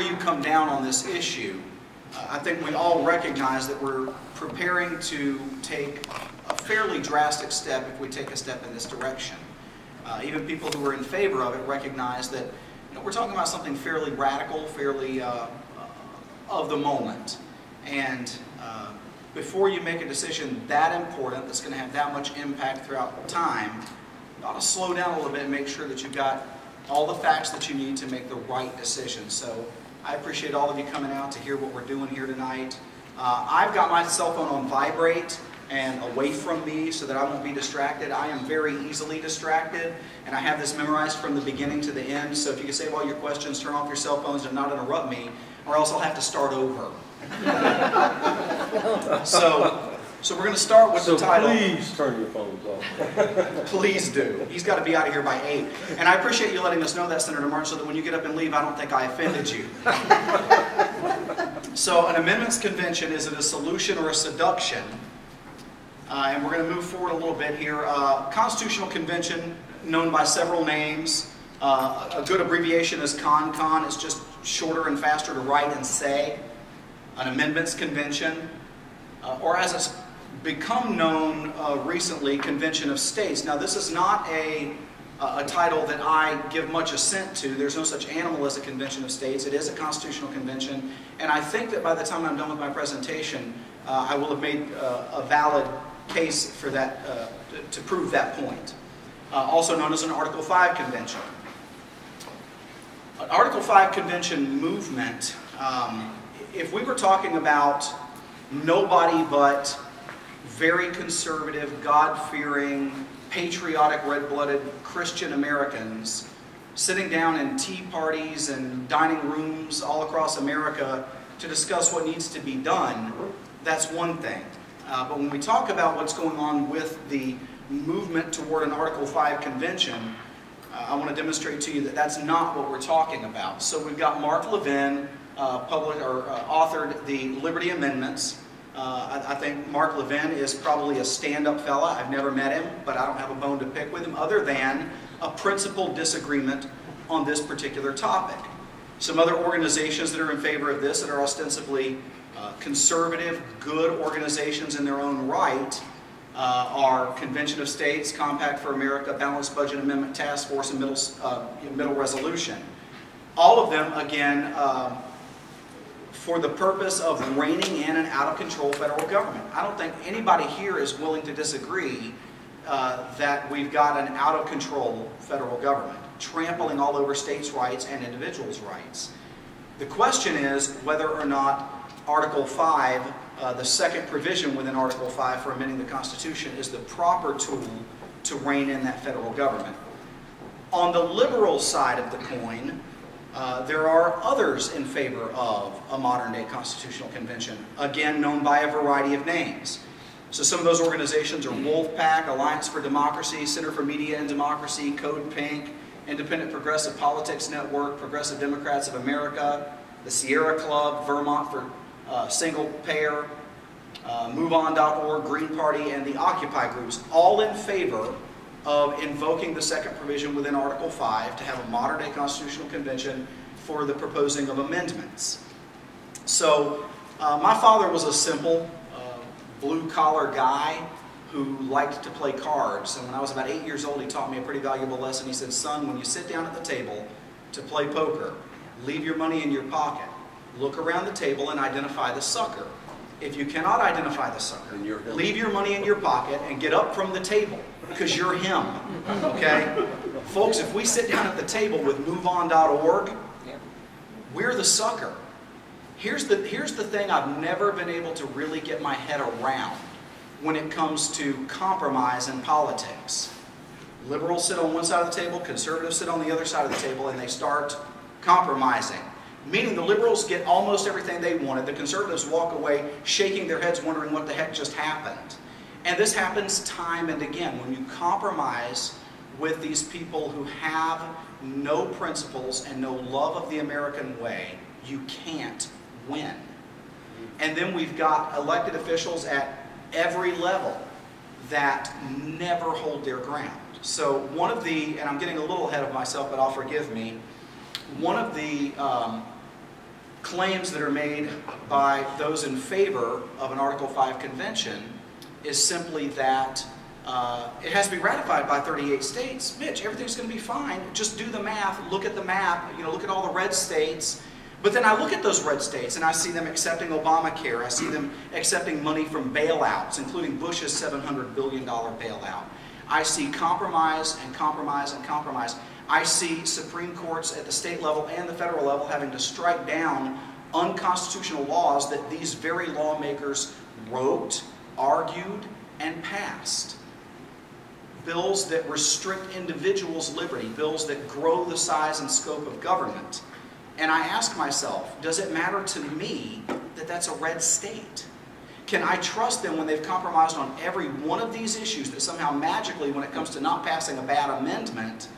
You come down on this issue, I think we all recognize that we're preparing to take a fairly drastic step if we take a step in this direction. Even people who are in favor of it recognize that we're talking about something fairly radical, fairly of the moment. And before you make a decision that important, that's going to have that much impact throughout time, you ought to slow down a little bit and make sure that you've got all the facts that you need to make the right decision. So I appreciate all of you coming out to hear what we're doing here tonight. I've got my cell phone on vibrate and away from me so that I won't be distracted. I am very easily distracted, and I have this memorized from the beginning to the end. So if you can save all your questions, turn off your cell phones and not interrupt me, or else I'll have to start over. So we're going to start with the title. Please turn your phones off. Please do. He's got to be out of here by 8. And I appreciate you letting us know that, Senator Martin, so that when you get up and leave, I don't think I offended you. So an amendments convention, is it a solution or a seduction? And we're going to move forward a little bit here. Constitutional convention, known by several names. A good abbreviation is CON. It's just shorter and faster to write and say. An amendments convention. Or as it's become known recently, Convention of States. Now this is not a title that I give much assent to. There's no such animal as a Convention of States. It is a constitutional convention, and I think that by the time I'm done with my presentation, I will have made a valid case for that, to prove that point. Also known as an Article 5 convention. An Article 5 convention movement, if we were talking about nobody but very conservative, God-fearing, patriotic, red-blooded Christian Americans sitting down in tea parties and dining rooms all across America to discuss what needs to be done, that's one thing. But when we talk about what's going on with the movement toward an Article 5 convention, I want to demonstrate to you that that's not what we're talking about. So we've got Mark Levin, authored the Liberty Amendments. I think Mark Levin is probably a stand-up fella. I've never met him, but I don't have a bone to pick with him other than a principled disagreement on this particular topic. Some other organizations that are in favor of this that are ostensibly conservative, good organizations in their own right are Convention of States, Compact for America, Balanced Budget Amendment Task Force, and Middle Resolution. All of them, again, for the purpose of reining in an out-of-control federal government. I don't think anybody here is willing to disagree that we've got an out-of-control federal government, trampling all over states' rights and individuals' rights. The question is whether or not Article 5, the second provision within Article 5 for amending the Constitution, is the proper tool to rein in that federal government. On the liberal side of the coin, there are others in favor of a modern-day constitutional convention, again known by a variety of names. So some of those organizations are Wolfpack, Alliance for Democracy, Center for Media and Democracy, Code Pink, Independent Progressive Politics Network, Progressive Democrats of America, the Sierra Club, Vermont for Single Payer, MoveOn.org, Green Party, and the Occupy groups, all in favor of invoking the second provision within Article 5 to have a modern-day constitutional convention for the proposing of amendments. So my father was a simple, blue-collar guy who liked to play cards. And when I was about 8 years old, he taught me a pretty valuable lesson. He said, "Son, when you sit down at the table to play poker, leave your money in your pocket. Look around the table and identify the sucker. If you cannot identify the sucker, leave your money in your pocket and get up from the table, because you're him." Okay? Folks, if we sit down at the table with MoveOn.org, we're the sucker. Here's the thing I've never been able to really get my head around when it comes to compromise in politics. Liberals sit on one side of the table, conservatives sit on the other side of the table, and they start compromising. Meaning the liberals get almost everything they wanted. The conservatives walk away shaking their heads wondering what the heck just happened. And this happens time and again. When you compromise with these people who have no principles and no love of the American way, you can't win. And then we've got elected officials at every level that never hold their ground. So one of the, and I'm getting a little ahead of myself, but I'll forgive me, one of the claims that are made by those in favor of an Article 5 convention is simply that it has to be ratified by 38 states. Mitch, everything's going to be fine. Just do the math. Look at the map. Look at all the red states. But then I look at those red states and I see them accepting Obamacare. I see them accepting money from bailouts, including Bush's $700 billion bailout. I see compromise and compromise and compromise. I see Supreme Courts at the state level and the federal level having to strike down unconstitutional laws that these very lawmakers wrote, argued, and passed. Bills that restrict individuals' liberty, bills that grow the size and scope of government. And I ask myself, does it matter to me that that's a red state? Can I trust them when they've compromised on every one of these issues that somehow magically, when it comes to not passing a bad amendment,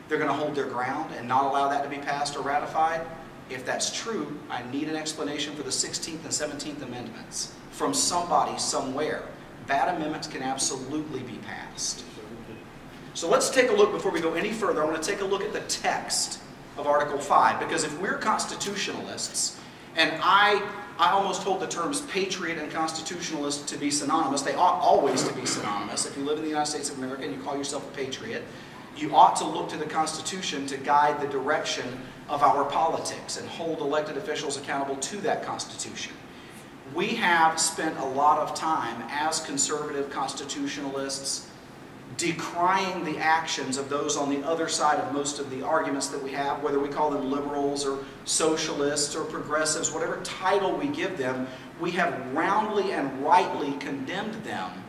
they're going to hold their ground and not allow that to be passed or ratified? If that's true, I need an explanation for the 16th and 17th Amendments from somebody, somewhere. Bad amendments can absolutely be passed. So let's take a look, before we go any further, I want to take a look at the text of Article 5, because if we're constitutionalists, and I almost hold the terms patriot and constitutionalist to be synonymous. They ought always to be synonymous. If you live in the United States of America and you call yourself a patriot, you ought to look to the Constitution to guide the direction of our politics and hold elected officials accountable to that Constitution. We have spent a lot of time as conservative constitutionalists decrying the actions of those on the other side of most of the arguments that we have, whether we call them liberals or socialists or progressives, whatever title we give them. We have roundly and rightly condemned them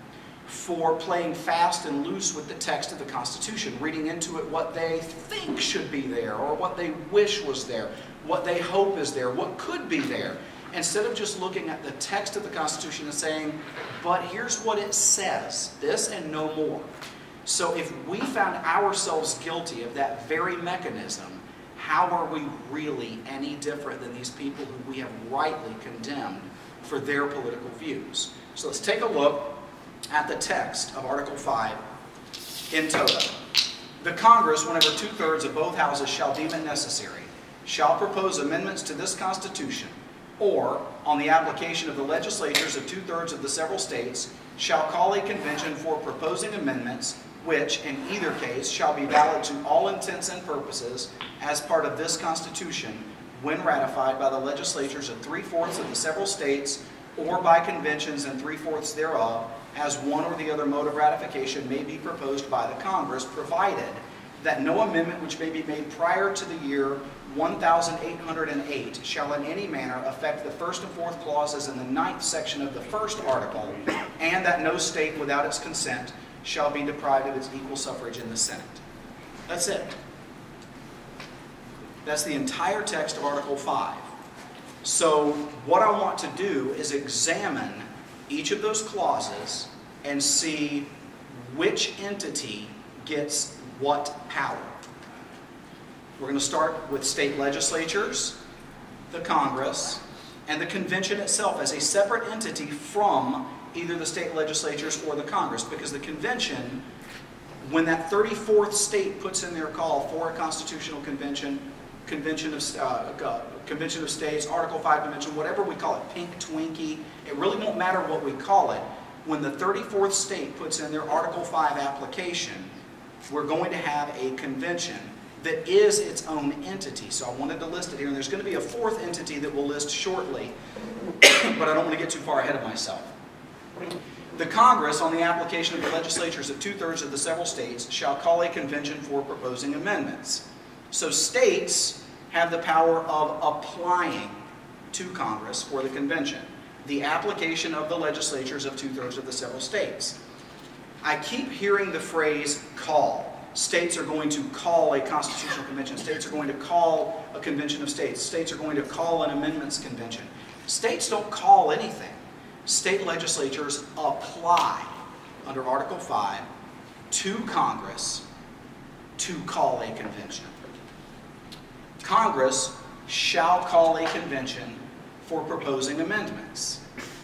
for playing fast and loose with the text of the Constitution, reading into it what they think should be there, or what they wish was there, what they hope is there, what could be there, instead of just looking at the text of the Constitution and saying, but here's what it says, this and no more. So if we found ourselves guilty of that very mechanism, how are we really any different than these people who we have rightly condemned for their political views? So let's take a look at the text of Article 5 in toto. The Congress, whenever 2/3 of both houses shall deem it necessary, shall propose amendments to this Constitution, or, on the application of the legislatures of 2/3 of the several states, shall call a convention for proposing amendments, which, in either case, shall be valid to all intents and purposes as part of this Constitution, when ratified by the legislatures of 3/4 of the several states, or by conventions in 3/4 thereof, as one or the other mode of ratification may be proposed by the Congress, provided that no amendment which may be made prior to the year 1808 shall in any manner affect the first and fourth clauses in the 9th section of the first article, and that no state without its consent shall be deprived of its equal suffrage in the Senate. That's it. That's the entire text of Article 5. So what I want to do is examine each of those clauses and see which entity gets what power. We're going to start with state legislatures, the Congress, and the convention itself as a separate entity from either the state legislatures or the Congress, because the convention, when that 34th state puts in their call for a constitutional convention, convention of states, Article 5 convention, whatever we call it, pink Twinkie, it really won't matter what we call it. When the 34th state puts in their Article 5 application, we're going to have a convention that is its own entity. So I wanted to list it here, and there's going to be a fourth entity that we'll list shortly, but I don't want to get too far ahead of myself. The Congress, on the application of the legislatures of 2/3 of the several states, shall call a convention for proposing amendments. So states have the power of applying to Congress for the convention. The application of the legislatures of 2/3 of the several states. I keep hearing the phrase call. States are going to call a constitutional convention. States are going to call a convention of states. States are going to call an amendments convention. States don't call anything. State legislatures apply under Article 5 to Congress to call a convention. Congress shall call a convention for proposing amendments.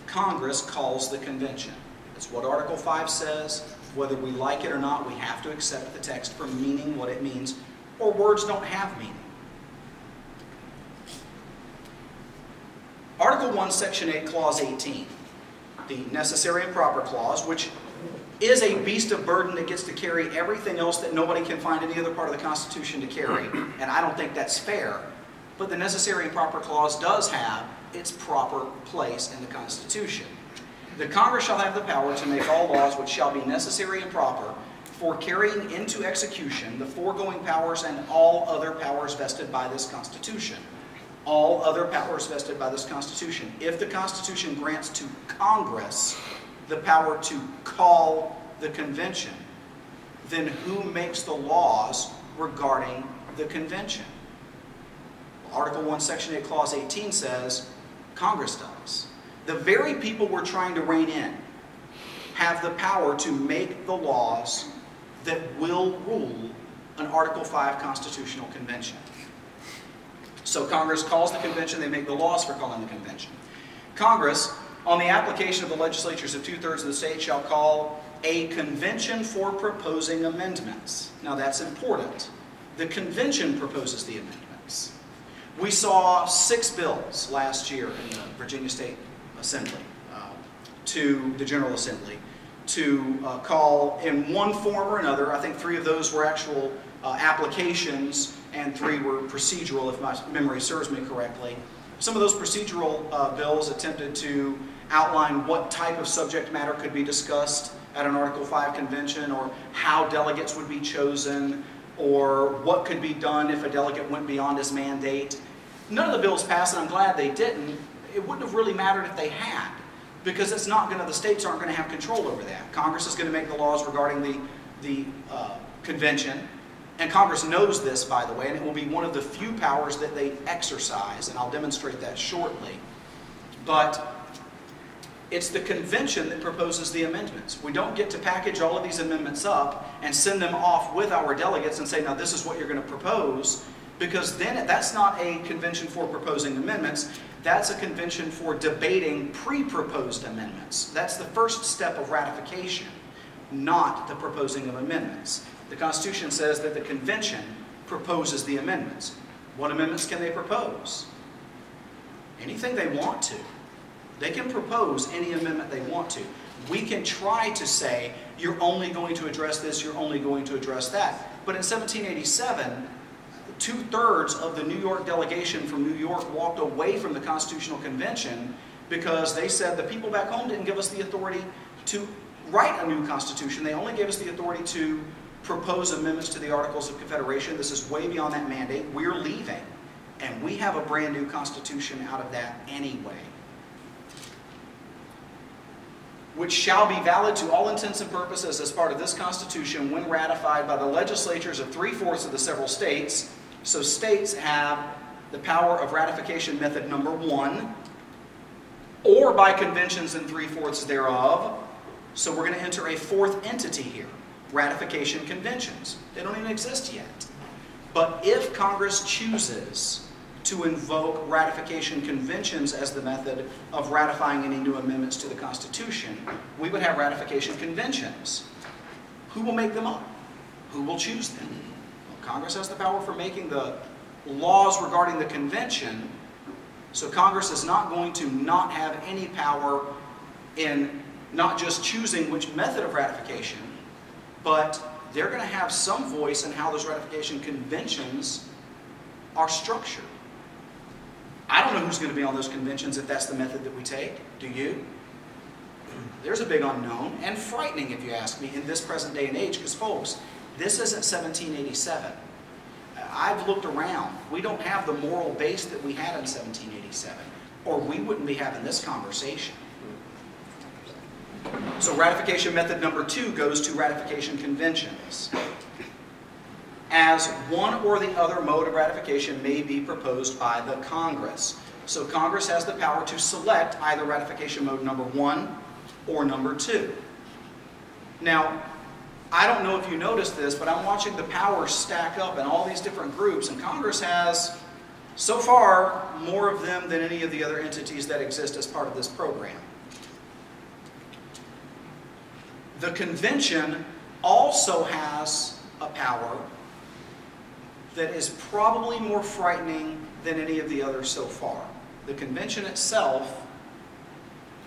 Congress calls the convention. That's what Article 5 says. Whether we like it or not, we have to accept the text for meaning what it means, or words don't have meaning. Article 1, Section 8, Clause 18, the necessary and proper clause, which is a beast of burden that gets to carry everything else that nobody can find any other part of the Constitution to carry, and I don't think that's fair. But the necessary and proper clause does have its proper place in the Constitution. The Congress shall have the power to make all laws which shall be necessary and proper for carrying into execution the foregoing powers and all other powers vested by this Constitution. All other powers vested by this Constitution. If the Constitution grants to Congress the power to call the convention, then who makes the laws regarding the convention? Article 1, Section 8, Clause 18 says Congress does. The very people we're trying to rein in have the power to make the laws that will rule an Article 5 constitutional convention. So Congress calls the convention, they make the laws for calling the convention. Congress, on the application of the legislatures of 2/3 of the state, shall call a convention for proposing amendments. Now that's important. The convention proposes the amendments. We saw 6 bills last year in the Virginia State Assembly, to the General Assembly, to call in one form or another. I think 3 of those were actual applications and 3 were procedural, if my memory serves me correctly. Some of those procedural bills attempted to outline what type of subject matter could be discussed at an Article 5 convention, or how delegates would be chosen, or what could be done if a delegate went beyond his mandate. None of the bills passed, and I'm glad they didn't. It wouldn't have really mattered if they had, because it's not going to, the states aren't going to have control over that. Congress is going to make the laws regarding the convention, and Congress knows this, by the way, and it will be one of the few powers that they exercise, and I'll demonstrate that shortly. But it's the convention that proposes the amendments. We don't get to package all of these amendments up and send them off with our delegates and say, now this is what you're going to propose, because then that's not a convention for proposing amendments. That's a convention for debating pre-proposed amendments. That's the first step of ratification, not the proposing of amendments. The Constitution says that the convention proposes the amendments. What amendments can they propose? Anything they want to. They can propose any amendment they want to. We can try to say, you're only going to address this, you're only going to address that. But in 1787, 2/3 of the New York delegation from New York walked away from the Constitutional Convention because they said the people back home didn't give us the authority to write a new Constitution. They only gave us the authority to propose amendments to the Articles of Confederation. This is way beyond that mandate. We're leaving. And we have a brand new Constitution out of that anyway, which shall be valid to all intents and purposes as part of this Constitution when ratified by the legislatures of 3/4 of the several states. So states have the power of ratification method number 1, or by conventions in 3/4 thereof. So we're going to enter a 4th entity here, ratification conventions. They don't even exist yet. But if Congress chooses to invoke ratification conventions as the method of ratifying any new amendments to the Constitution, we would have ratification conventions. Who will make them up? Who will choose them? Well, Congress has the power for making the laws regarding the convention, so Congress is not going to not have any power in not just choosing which method of ratification, but they're going to have some voice in how those ratification conventions are structured. I don't know who's going to be on those conventions if that's the method that we take. Do you? There's a big unknown, and frightening if you ask me in this present day and age, because folks, this isn't 1787. I've looked around. We don't have the moral base that we had in 1787, or we wouldn't be having this conversation. So ratification method number 2 goes to ratification conventions. As one or the other mode of ratification may be proposed by the Congress. So Congress has the power to select either ratification mode number 1 or number 2. Now, I don't know if you noticed this, but I'm watching the powers stack up in all these different groups, and Congress has, so far, more of them than any of the other entities that exist as part of this program. The convention also has a power that is probably more frightening than any of the others so far. the convention itself,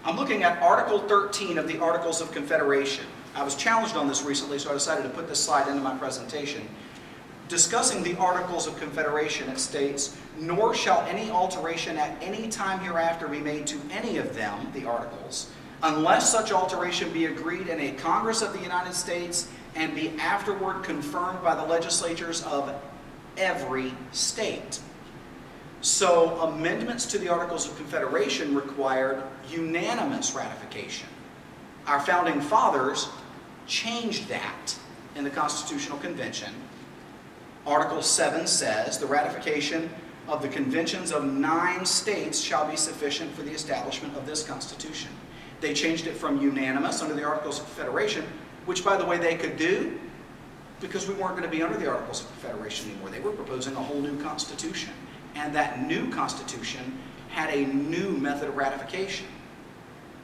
I'm looking at Article 13 of the Articles of Confederation. I was challenged on this recently, so I decided to put this slide into my presentation. Discussing the Articles of Confederation, it states, "Nor shall any alteration at any time hereafter be made to any of them," the articles, "unless such alteration be agreed in a Congress of the United States and be afterward confirmed by the legislatures of every state." So amendments to the Articles of Confederation required unanimous ratification. Our founding fathers changed that in the Constitutional Convention. Article 7 says, "The ratification of the conventions of 9 states shall be sufficient for the establishment of this Constitution." They changed it from unanimous under the Articles of Confederation, which, by the way, they could do because we weren't going to be under the Articles of Confederation anymore. They were proposing a whole new Constitution. And that new Constitution had a new method of ratification.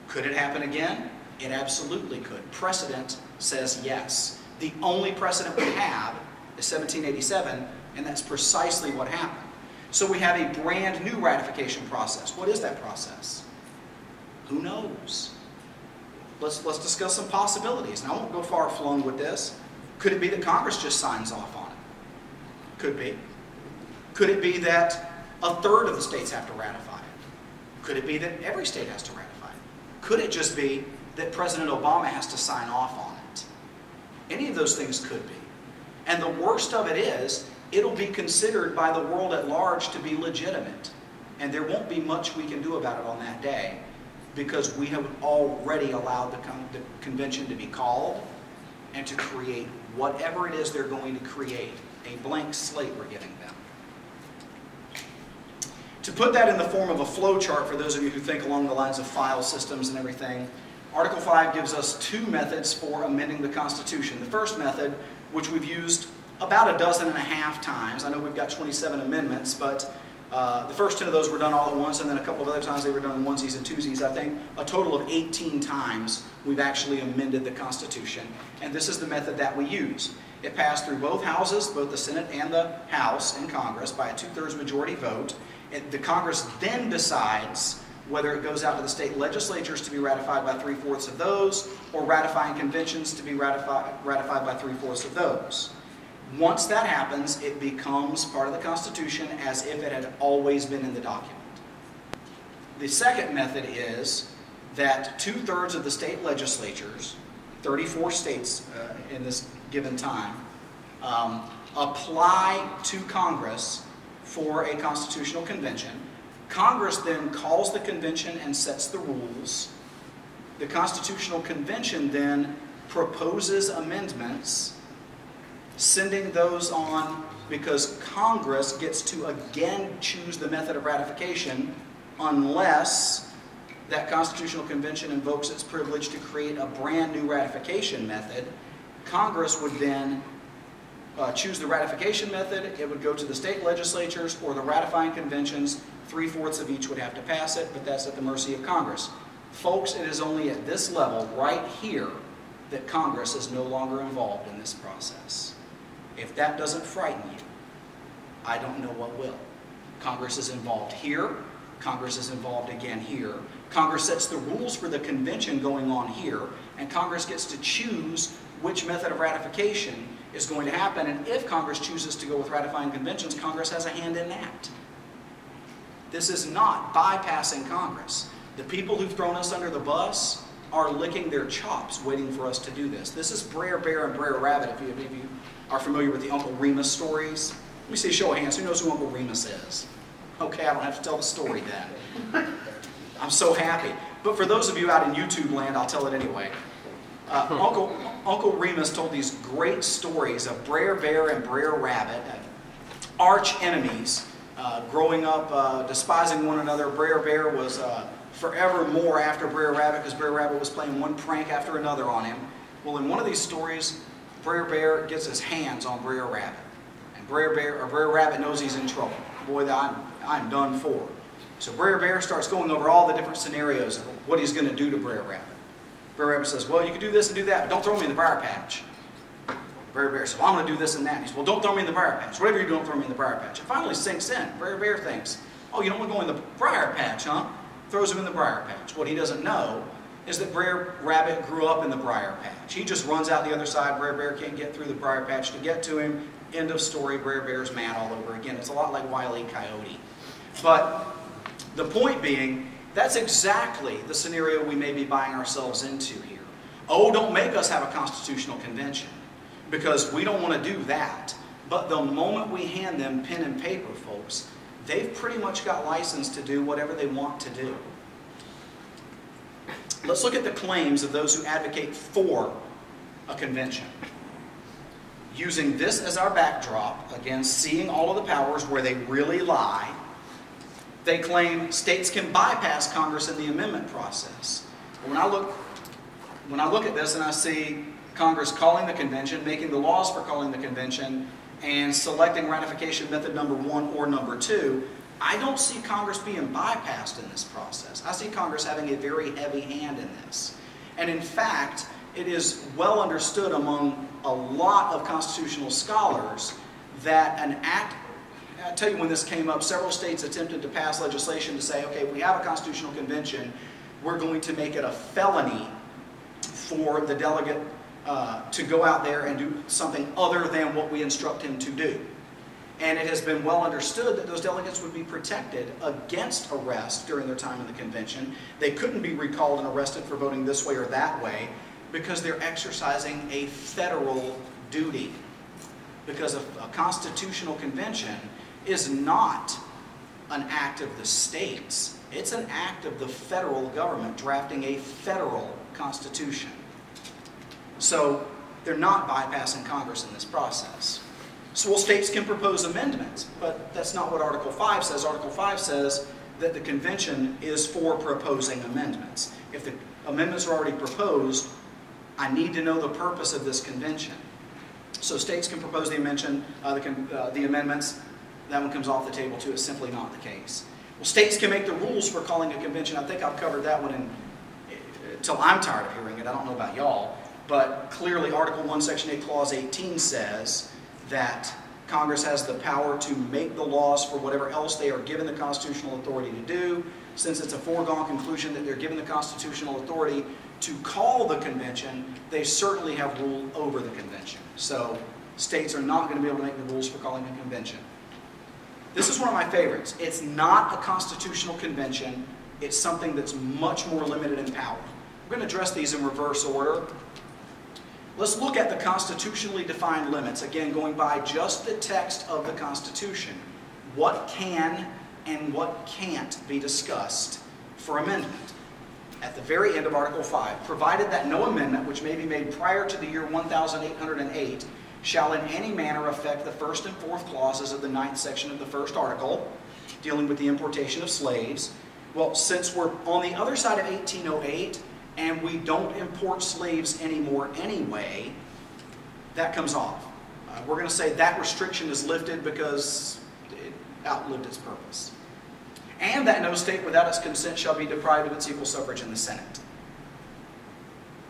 Could it happen again? It absolutely could. Precedent says yes. The only precedent we have is 1787, and that's precisely what happened. So we have a brand new ratification process. What is that process? Who knows? Let's discuss some possibilities. And I won't go far-flung with this. Could it be that Congress just signs off on it? Could be. Could it be that a third of the states have to ratify it? Could it be that every state has to ratify it? Could it just be that President Obama has to sign off on it? Any of those things could be. And the worst of it is, it'll be considered by the world at large to be legitimate. And there won't be much we can do about it on that day because we have already allowed the convention to be called and to create whatever it is they're going to create. A blank slate we're giving them. To put that in the form of a flow chart for those of you who think along the lines of file systems and everything, Article 5 gives us 2 methods for amending the Constitution. The first method, which we've used about 12.5 times. I know we've got 27 amendments, but the first 10 of those were done all at once, and then a couple of other times they were done in onesies and twosies. I think a total of 18 times we've actually amended the Constitution, and this is the method that we use. It passed through both houses, both the Senate and the House in Congress, by a 2/3 majority vote. The Congress then decides whether it goes out to the state legislatures to be ratified by 3/4 of those, or ratifying conventions to be ratified by 3/4 of those. Once that happens, it becomes part of the Constitution as if it had always been in the document. The second method is that 2/3 of the state legislatures, 34 states in this given time, apply to Congress for a constitutional convention. Congress then calls the convention and sets the rules. The Constitutional Convention then proposes amendments, sending those on because Congress gets to again choose the method of ratification unless that Constitutional Convention invokes its privilege to create a brand new ratification method. Congress would then choose the ratification method. It would go to the state legislatures or the ratifying conventions. 3/4 of each would have to pass it, but that's at the mercy of Congress. Folks, it is only at this level right here that Congress is no longer involved in this process. If that doesn't frighten you, I don't know what will. Congress is involved here. Congress is involved again here. Congress sets the rules for the convention going on here, and Congress gets to choose which method of ratification is going to happen, and if Congress chooses to go with ratifying conventions, Congress has a hand in that. This is not bypassing Congress. The people who've thrown us under the bus are licking their chops waiting for us to do this. This is Brer Bear and Brer Rabbit, if you are familiar with the Uncle Remus stories. Let me see a show of hands. Who knows who Uncle Remus is? Okay, I don't have to tell the story then. I'm so happy. But for those of you out in YouTube land, I'll tell it anyway. Uncle Remus told these great stories of Brer Bear and Brer Rabbit, arch enemies, growing up despising one another. Brer Bear was forever more after Brer Rabbit because Brer Rabbit was playing one prank after another on him. Well, in one of these stories, Brer Bear gets his hands on Brer Rabbit, and Brer Rabbit knows he's in trouble. Boy, I'm done for. So Brer Bear starts going over all the different scenarios of what he's going to do to Brer Rabbit. Brer Rabbit says, well, you can do this and do that, but don't throw me in the briar patch. Brer Bear says, well, I'm going to do this and that. And he says, well, don't throw me in the briar patch. Whatever you do, don't throw me in the briar patch. It finally sinks in. Brer Bear thinks, Oh, you don't want to go in the briar patch, huh? Throws him in the briar patch. What he doesn't know is that Brer Rabbit grew up in the briar patch. He just runs out the other side. Brer Bear can't get through the briar patch to get to him. End of story. Brer Bear's mad all over again. It's a lot like Wile E. Coyote. But the point being, that's exactly the scenario we may be buying ourselves into here. Oh, don't make us have a constitutional convention, because we don't want to do that. But the moment we hand them pen and paper, folks, they've pretty much got license to do whatever they want to do. Let's look at the claims of those who advocate for a convention. Using this as our backdrop, again, seeing all of the powers where they really lie, they claim states can bypass Congress in the amendment process. But when I look at this and I see Congress calling the convention, making the laws for calling the convention, and selecting ratification method number 1 or number 2, I don't see Congress being bypassed in this process. I see Congress having a very heavy hand in this. And in fact, it is well understood among a lot of constitutional scholars that an act, I'll tell you when this came up, several states attempted to pass legislation to say, okay, if we have a constitutional convention, we're going to make it a felony for the delegate to go out there and do something other than what we instruct him to do. And it has been well understood that those delegates would be protected against arrest during their time in the convention. They couldn't be recalled and arrested for voting this way or that way because they're exercising a federal duty. Because a constitutional convention is not an act of the states. It's an act of the federal government drafting a federal constitution. So they're not bypassing Congress in this process. So, well, states can propose amendments, but that's not what Article 5 says. Article 5 says that the convention is for proposing amendments. If the amendments are already proposed, I need to know the purpose of this convention. So states can propose the amendments. That one comes off the table too. It's simply not the case. Well, states can make the rules for calling a convention. I think I've covered that one until I'm tired of hearing it. I don't know about y'all. But clearly Article 1, Section 8, Clause 18 says that Congress has the power to make the laws for whatever else they are given the constitutional authority to do. Since it's a foregone conclusion that they're given the constitutional authority to call the convention, they certainly have rule over the convention. So states are not going to be able to make the rules for calling a convention. This is one of my favorites. It's not a constitutional convention. It's something that's much more limited in power. We're going to address these in reverse order. Let's look at the constitutionally defined limits, again going by just the text of the Constitution. What can and what can't be discussed for amendment. At the very end of Article 5, provided that no amendment which may be made prior to the year 1808 shall in any manner affect the first and fourth clauses of the 9th section of the first article, dealing with the importation of slaves. Well, since we're on the other side of 1808, and we don't import slaves anymore anyway, that comes off. We're going to say that restriction is lifted because it outlived its purpose. And that no state without its consent shall be deprived of its equal suffrage in the Senate.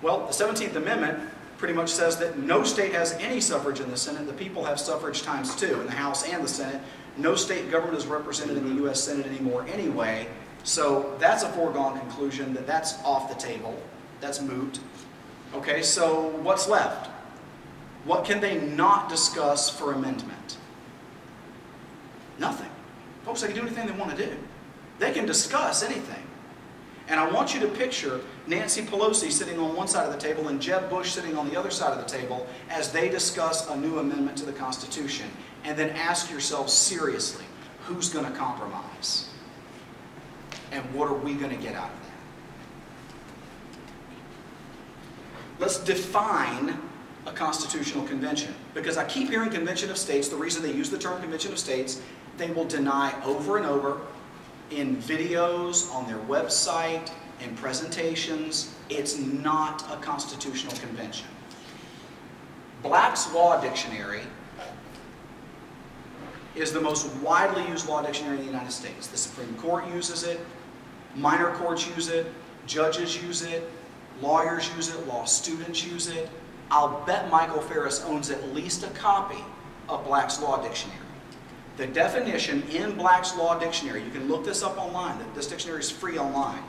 Well, the 17th Amendment pretty much says that no state has any suffrage in the Senate. The people have suffrage times 2 in the House and the Senate. No state government is represented in the U.S. Senate anymore anyway. So that's a foregone conclusion that that's off the table. That's moot. Okay, so what's left? What can they not discuss for amendment? Nothing. Folks, they can do anything they want to do. They can discuss anything. And I want you to picture Nancy Pelosi sitting on one side of the table and Jeb Bush sitting on the other side of the table as they discuss a new amendment to the Constitution. And then ask yourself seriously, who's going to compromise? And what are we going to get out of that? Let's define a constitutional convention. Because I keep hearing Convention of States. The reason they use the term Convention of States, they will deny over and over in videos, on their website, in presentations, it's not a constitutional convention. Black's Law Dictionary is the most widely used law dictionary in the United States. The Supreme Court uses it, minor courts use it, judges use it, lawyers use it, law students use it. I'll bet Michael Ferris owns at least a copy of Black's Law Dictionary. The definition in Black's Law Dictionary, you can look this up online, this dictionary is free online.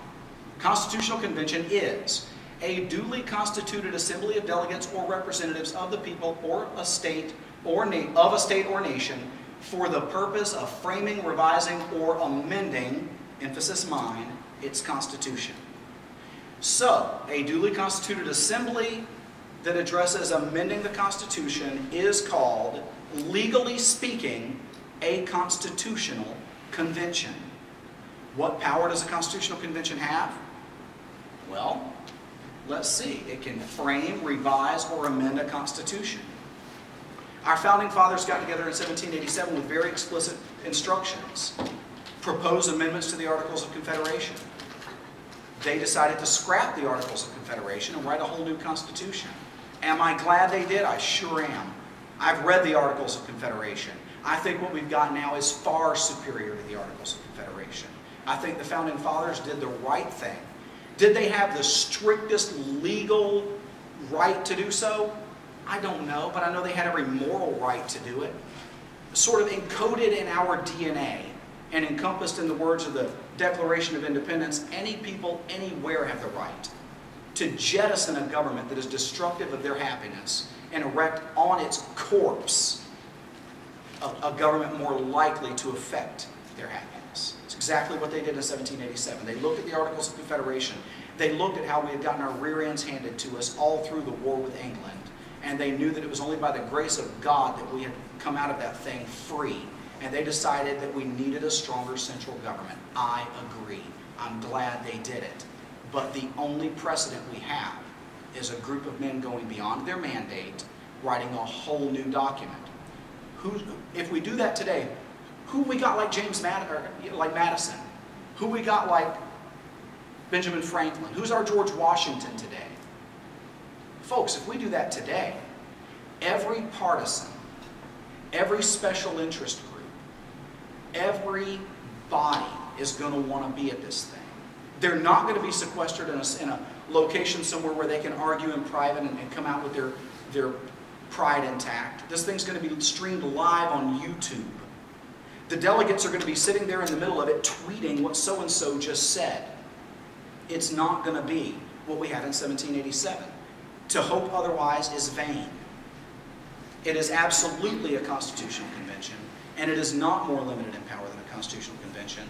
Constitutional convention is a duly constituted assembly of delegates or representatives of the people or a state or of a state or nation for the purpose of framing, revising, or amending, emphasis mine, its constitution. So, a duly constituted assembly that addresses amending the Constitution is called, legally speaking, a constitutional convention. What power does a constitutional convention have? Well, let's see. It can frame, revise, or amend a constitution. Our founding fathers got together in 1787 with very explicit instructions. Propose amendments to the Articles of Confederation. They decided to scrap the Articles of Confederation and write a whole new constitution. Am I glad they did? I sure am. I've read the Articles of Confederation. I think what we've got now is far superior to the Articles of Confederation. I think the founding fathers did the right thing. Did they have the strictest legal right to do so? I don't know, but I know they had every moral right to do it. Sort of encoded in our DNA and encompassed in the words of the Declaration of Independence, any people anywhere have the right to jettison a government that is destructive of their happiness and erect on its corpse a government more likely to affect their happiness. It's exactly what they did in 1787. They looked at the Articles of Confederation. They looked at how we had gotten our rear ends handed to us all through the war with England. And they knew that it was only by the grace of God that we had come out of that thing free. And they decided that we needed a stronger central government. I agree. I'm glad they did it. But the only precedent we have is a group of men going beyond their mandate, writing a whole new document. If we do that today, who we got like like Madison? Who we got like Benjamin Franklin? Who's our George Washington today? Folks, if we do that today, every partisan, every special interest group, every body is going to want to be at this thing. They're not going to be sequestered in a location somewhere where they can argue in private and come out with their pride intact. This thing's going to be streamed live on YouTube. The delegates are going to be sitting there in the middle of it tweeting what so-and-so just said. It's not going to be what we had in 1787. To hope otherwise is vain. It is absolutely a constitutional convention, and it is not more limited in power than a constitutional convention.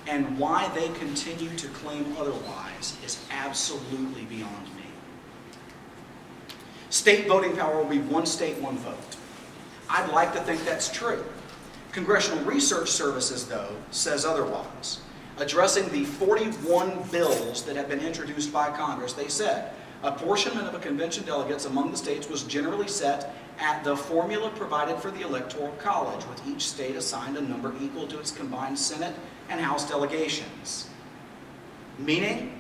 And why they continue to claim otherwise is absolutely beyond me. State voting power will be one state, one vote. I'd like to think that's true. Congressional Research Services, though, says otherwise. Addressing the 41 bills that have been introduced by Congress, they said, apportionment of a convention delegates among the states was generally set at the formula provided for the Electoral College, with each state assigned a number equal to its combined Senate and House delegations. Meaning,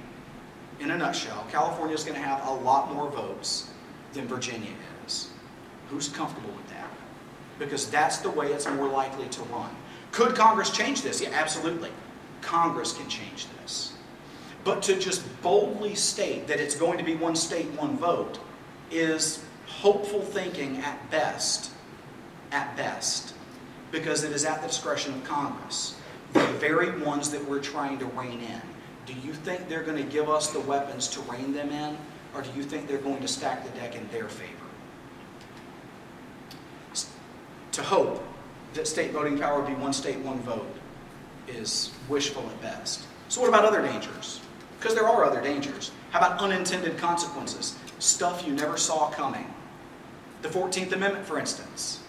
in a nutshell, California is going to have a lot more votes than Virginia is. Who's comfortable with that? Because that's the way it's more likely to run. Could Congress change this? Yeah, absolutely. Congress can change this. But to just boldly state that it's going to be one state, one vote is hopeful thinking at best, because it is at the discretion of Congress, the very ones that we're trying to rein in. Do you think they're going to give us the weapons to rein them in, or do you think they're going to stack the deck in their favor? To hope that state voting power would be one state, one vote is wishful at best. So what about other dangers? Because there are other dangers. How about unintended consequences? Stuff you never saw coming. The 14th Amendment, for instance.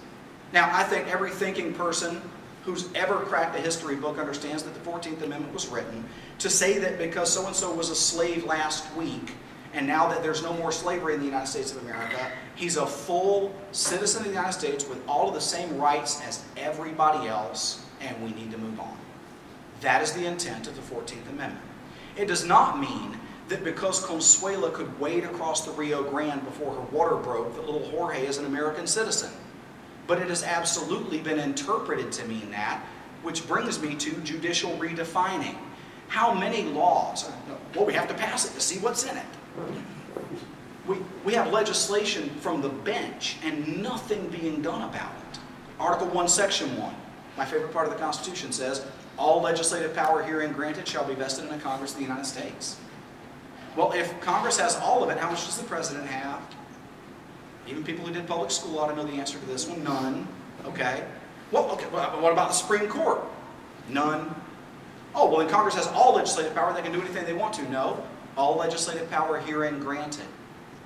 Now, I think every thinking person who's ever cracked a history book understands that the 14th Amendment was written to say that because so-and-so was a slave last week, and now that there's no more slavery in the United States of America, he's a full citizen of the United States with all of the same rights as everybody else, and we need to move on. That is the intent of the 14th Amendment. It does not mean that because Consuela could wade across the Rio Grande before her water broke, that little Jorge is an American citizen. But it has absolutely been interpreted to mean that, which brings me to judicial redefining. How many laws? Well, we have to pass it to see what's in it. We have legislation from the bench and nothing being done about it. Article 1, Section 1. My favorite part of the Constitution says, all legislative power herein granted shall be vested in the Congress of the United States. Well, if Congress has all of it, how much does the President have? Even people who did public school ought to know the answer to this one. None. Okay. Well, okay. What about the Supreme Court? None. Oh, well, then Congress has all legislative power. They can do anything they want to. No. All legislative power herein granted.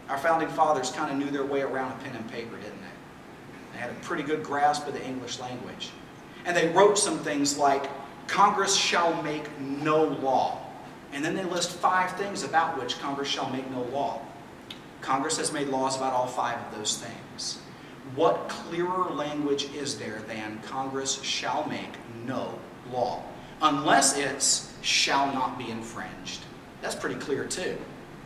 Our founding fathers kind of knew their way around a pen and paper, didn't they? They had a pretty good grasp of the English language. And they wrote some things like, Congress shall make no law. And then they list 5 things about which Congress shall make no law. Congress has made laws about all 5 of those things. What clearer language is there than Congress shall make no law? Unless it's shall not be infringed. That's pretty clear too.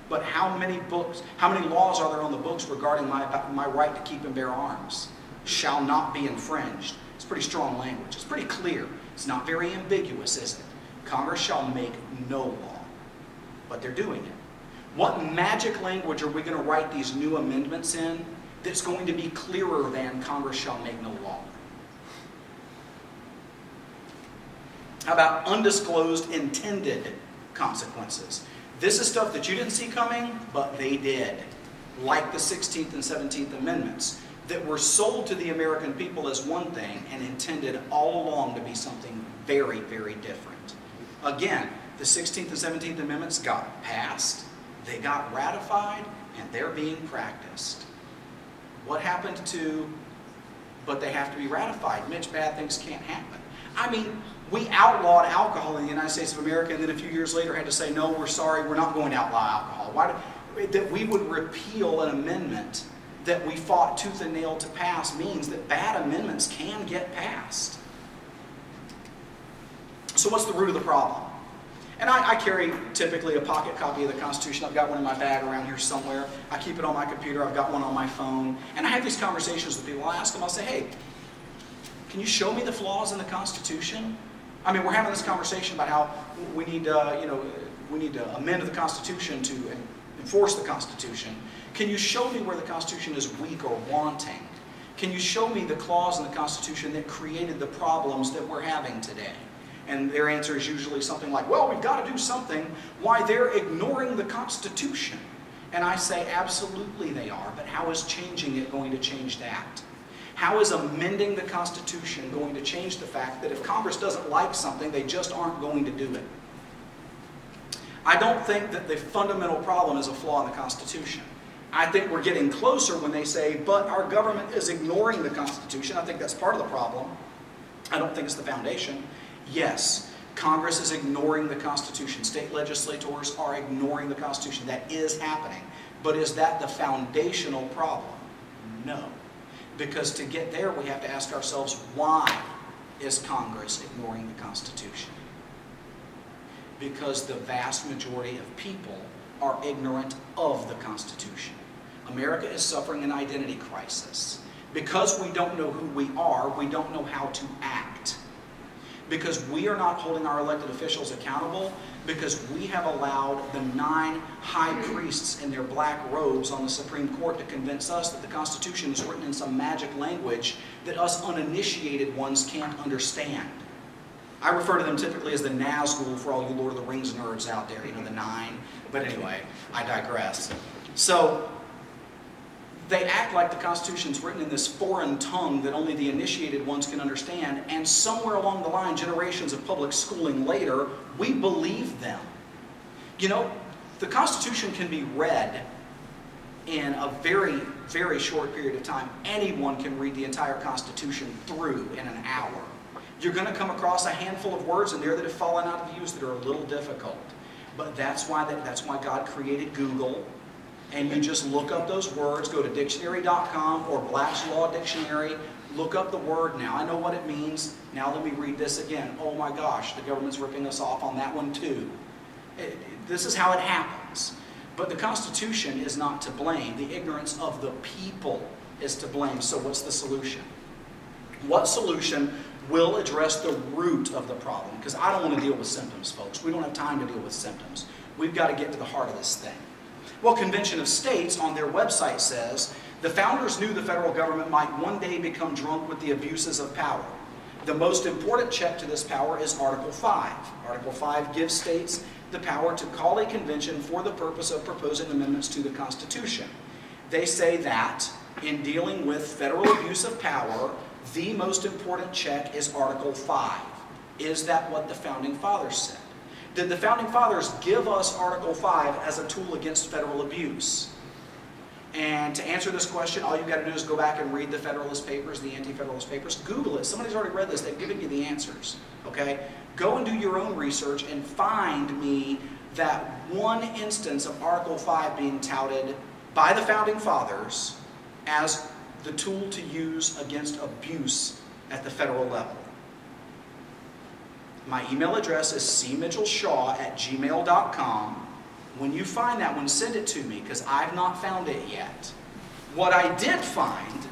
But how many laws are there on the books regarding my right to keep and bear arms? Shall not be infringed. It's pretty strong language. It's pretty clear. It's not very ambiguous, is it? Congress shall make no law. But they're doing it. What magic language are we going to write these new amendments in that's going to be clearer than Congress shall make no law? How about undisclosed intended consequences? This is stuff that you didn't see coming, but they did. Like the 16th and 17th Amendments, that were sold to the American people as one thing and intended all along to be something very, very different. Again, the 16th and 17th Amendments got passed, they got ratified, and they're being practiced. What happened to, but they have to be ratified? Mitch, bad things can't happen. I mean, we outlawed alcohol in the United States of America, and then a few years later had to say, no, we're sorry, we're not going to outlaw alcohol. Why that we would repeal an amendment that we fought tooth and nail to pass means that bad amendments can get passed. So what's the root of the problem? And I carry typically a pocket copy of the Constitution. I've got one in my bag around here somewhere. I keep it on my computer. I've got one on my phone. And I have these conversations with people. I'll ask them, I'll say, hey, can you show me the flaws in the Constitution? I mean, we're having this conversation about how we need, we need to amend the Constitution to enforce the Constitution. Can you show me where the Constitution is weak or wanting? Can you show me the clause in the Constitution that created the problems that we're having today? And their answer is usually something like, well, we've got to do something. Why, they're ignoring the Constitution. And I say, absolutely they are, but how is changing it going to change that? How is amending the Constitution going to change the fact that if Congress doesn't like something, they just aren't going to do it? I don't think that the fundamental problem is a flaw in the Constitution. I think we're getting closer when they say, but our government is ignoring the Constitution. I think that's part of the problem. I don't think it's the foundation. Yes, Congress is ignoring the Constitution. State legislators are ignoring the Constitution. That is happening. But is that the foundational problem? No. Because to get there, we have to ask ourselves, why is Congress ignoring the Constitution? Because the vast majority of people are ignorant of the Constitution. America is suffering an identity crisis. Because we don't know who we are, we don't know how to act. Because we are not holding our elected officials accountable, because we have allowed the 9 high priests in their black robes on the Supreme Court to convince us that the Constitution is written in some magic language that us uninitiated ones can't understand. I refer to them typically as the Nazgul for all you Lord of the Rings nerds out there, you know, the 9. But anyway, I digress. So, they act like the Constitution's written in this foreign tongue that only the initiated ones can understand, and somewhere along the line, generations of public schooling later, we believe them. You know, the Constitution can be read in a very, very short period of time. Anyone can read the entire Constitution through in an hour. You're going to come across a handful of words in there that have fallen out of use that are a little difficult. But that's why God created Google. And you just look up those words, go to dictionary.com or Black's Law Dictionary, look up the word. Now I know what it means. Now let me read this again. Oh my gosh, the government's ripping us off on that one too. This is how it happens. But the Constitution is not to blame. The ignorance of the people is to blame. So what's the solution? What solution will address the root of the problem? Because I don't want to deal with symptoms, folks. We don't have time to deal with symptoms. We've got to get to the heart of this thing. Well, Convention of States on their website says, the founders knew the federal government might one day become drunk with the abuses of power. The most important check to this power is Article 5. Article 5 gives states the power to call a convention for the purpose of proposing amendments to the Constitution. They say that in dealing with federal abuse of power, the most important check is Article 5. Is that what the Founding Fathers said? Did the Founding Fathers give us Article 5 as a tool against federal abuse? And to answer this question, all you've got to do is go back and read the Federalist Papers, the Anti-Federalist Papers. Google it. Somebody's already read this. They've given you the answers. Okay? Go and do your own research and find me that one instance of Article 5 being touted by the Founding Fathers as the tool to use against abuse at the federal level. My email address is cmitchellshaw@gmail.com. When you find that one, send it to me, because I've not found it yet. What I did find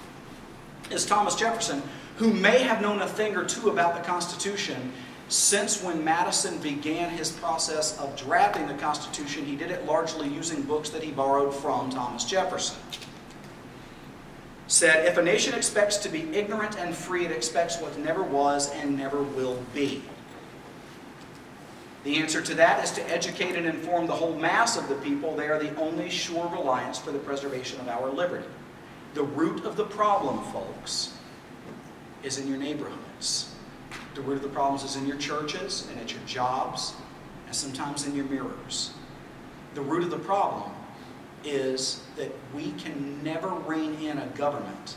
is Thomas Jefferson, who may have known a thing or two about the Constitution, since when Madison began his process of drafting the Constitution, he did it largely using books that he borrowed from Thomas Jefferson. Said, if a nation expects to be ignorant and free, it expects what never was and never will be. The answer to that is to educate and inform the whole mass of the people. They are the only sure reliance for the preservation of our liberty. The root of the problem, folks, is in your neighborhoods. The root of the problems is in your churches and at your jobs and sometimes in your mirrors. The root of the problem is that we can never rein in a government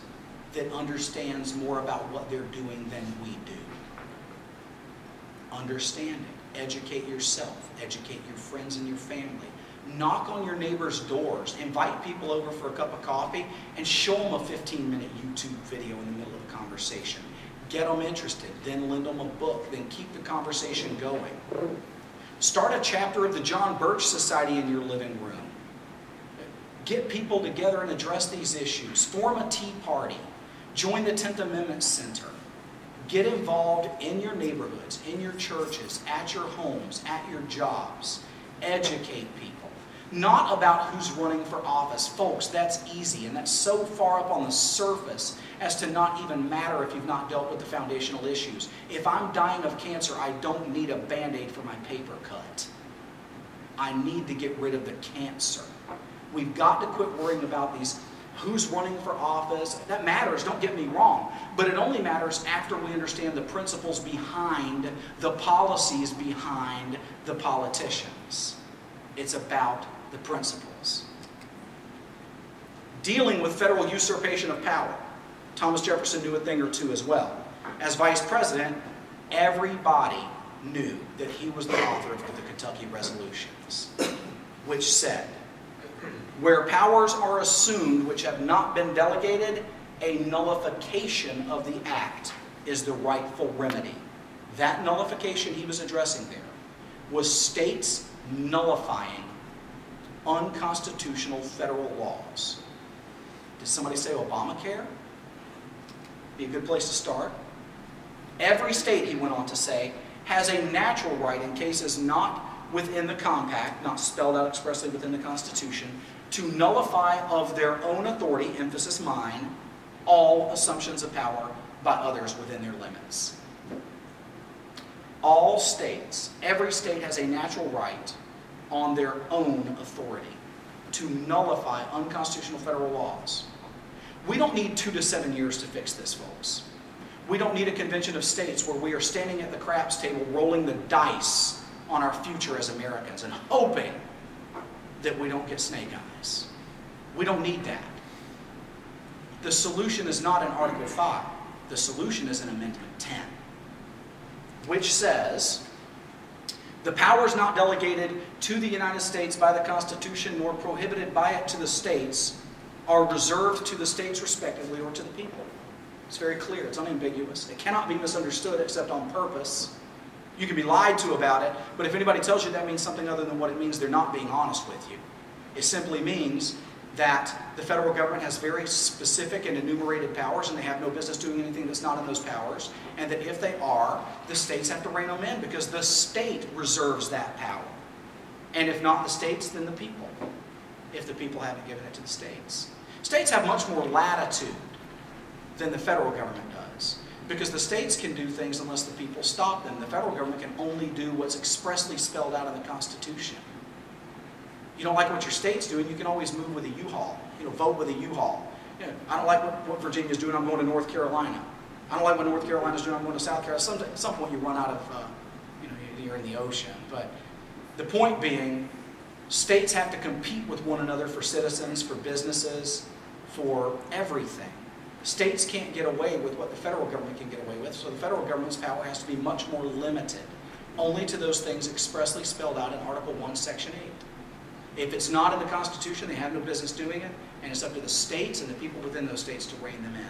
that understands more about what they're doing than we do. Understand it. Educate yourself. Educate your friends and your family. Knock on your neighbors' doors. Invite people over for a cup of coffee and show them a 15-minute YouTube video in the middle of a conversation. Get them interested. Then lend them a book. Then keep the conversation going. Start a chapter of the John Birch Society in your living room. Get people together and address these issues. Form a tea party. Join the 10th Amendment Center. Get involved in your neighborhoods, in your churches, at your homes, at your jobs. Educate people. Not about who's running for office. Folks, that's easy, and that's so far up on the surface as to not even matter if you've not dealt with the foundational issues. If I'm dying of cancer, I don't need a Band-Aid for my paper cut. I need to get rid of the cancer. We've got to quit worrying about these who's running for office. That matters, don't get me wrong. But it only matters after we understand the principles behind the policies behind the politicians. It's about the principles. Dealing with federal usurpation of power. Thomas Jefferson knew a thing or two as well. As vice president, everybody knew that he was the author of the Kentucky Resolutions, which said, where powers are assumed which have not been delegated, a nullification of the act is the rightful remedy. That nullification he was addressing there was states nullifying unconstitutional federal laws. Did somebody say Obamacare? Be a good place to start. Every state, he went on to say, has a natural right in cases not within the compact, not spelled out expressly within the Constitution, to nullify of their own authority, emphasis mine, all assumptions of power by others within their limits. All states, every state has a natural right on their own authority to nullify unconstitutional federal laws. We don't need 2 to 7 years to fix this, folks. We don't need a convention of states where we are standing at the craps table rolling the dice on our future as Americans and hoping that we don't get snake eyes. We don't need that. The solution is not in Article 5. The solution is in Amendment 10, which says, the powers not delegated to the United States by the Constitution nor prohibited by it to the states are reserved to the states respectively or to the people. It's very clear. It's unambiguous. It cannot be misunderstood except on purpose. You can be lied to about it, but if anybody tells you that means something other than what it means, they're not being honest with you. It simply means that the federal government has very specific and enumerated powers, and they have no business doing anything that's not in those powers, and that if they are, the states have to rein them in because the state reserves that power. And if not the states, then the people, if the people haven't given it to the states. States have much more latitude than the federal government does. Because the states can do things unless the people stop them. The federal government can only do what's expressly spelled out in the Constitution. You don't like what your state's doing, you can always move with a U-Haul. Vote with a U-Haul. I don't like what Virginia's doing, I'm going to North Carolina. I don't like what North Carolina's doing, I'm going to South Carolina. At some point you run out of, you're in the ocean. But the point being, states have to compete with one another for citizens, for businesses, for everything. States can't get away with what the federal government can get away with, so the federal government's power has to be much more limited, only to those things expressly spelled out in Article 1, Section 8. If it's not in the Constitution, they have no business doing it, and it's up to the states and the people within those states to rein them in.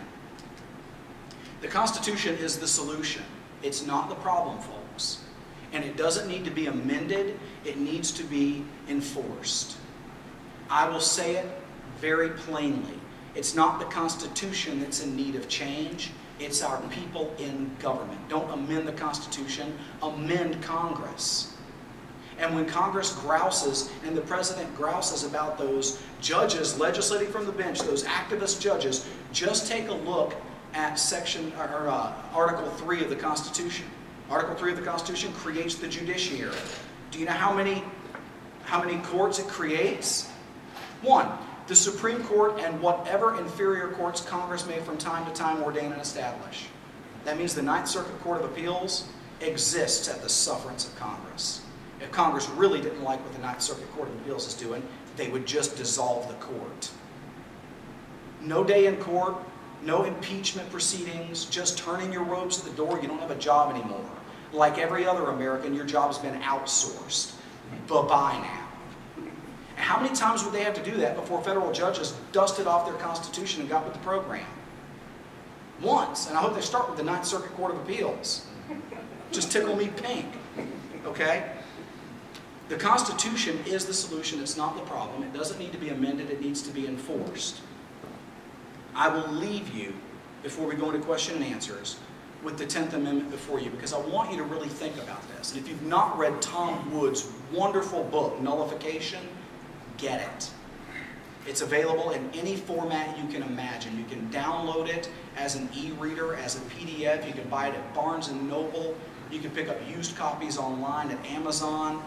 The Constitution is the solution. It's not the problem, folks. And it doesn't need to be amended, it needs to be enforced. I will say it very plainly. It's not the Constitution that's in need of change, it's our people in government. Don't amend the Constitution, amend Congress. And when Congress grouses and the President grouses about those judges legislating from the bench, those activist judges, just take a look at Article 3 of the Constitution. Article 3 of the Constitution creates the judiciary. Do you know how many courts it creates? 1. The Supreme Court and whatever inferior courts Congress may from time to time ordain and establish. That means the Ninth Circuit Court of Appeals exists at the sufferance of Congress. If Congress really didn't like what the Ninth Circuit Court of Appeals is doing, they would just dissolve the court. No day in court, no impeachment proceedings, just turning your robes at the door, you don't have a job anymore. Like every other American, your job's been outsourced. Bye-bye now. How many times would they have to do that before federal judges dusted off their Constitution and got with the program? Once, and I hope they start with the Ninth Circuit Court of Appeals. Just tickle me pink, okay? The Constitution is the solution, it's not the problem. It doesn't need to be amended, it needs to be enforced. I will leave you, before we go into question and answers, with the 10th Amendment before you, because I want you to really think about this. And if you've not read Tom Wood's wonderful book, Nullification, get it. It's available in any format you can imagine. You can download it as an e-reader, as a PDF. You can buy it at Barnes & Noble. You can pick up used copies online at Amazon.